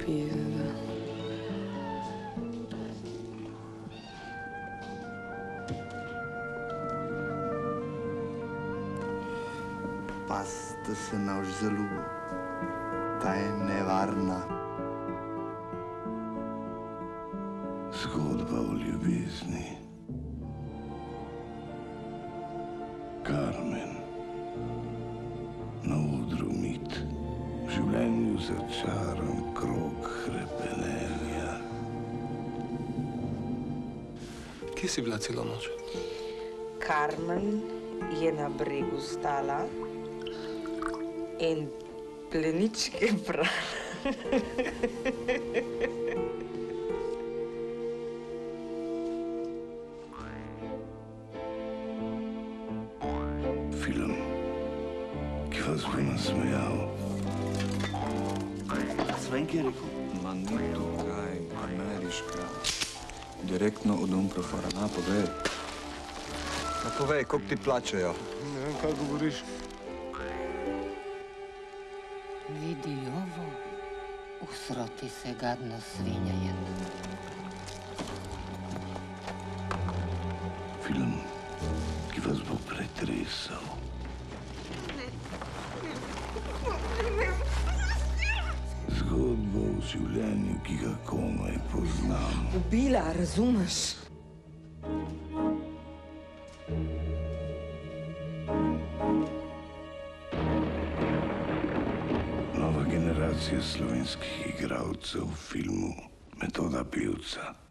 pizda. Pazite se naš zaljubil. Ta je nevarna. Zgodba o ljubezni. Carmen. Na odru mit. V življenju začaran krog hrepenenja. Kje si bila celo noč? Carmen je na bregu stala in pleničke brala. Film, ki vas bo nasmejal. Svenki je rekel. Ma ni tukaj, ameriška. Direktno od Umprofora. Na, povej. Na, povej, koliko ti plačajo? Ne vem, kaj govoriš. Vidi ovo, usroti se gadna svinja jedna. Film, ki vas bo pretresal. Zgodba o življenju, ki ga komaj poznam. Ubila, razumeš? Nova generacija slovenskih igralcev v filmu Metoda pivca.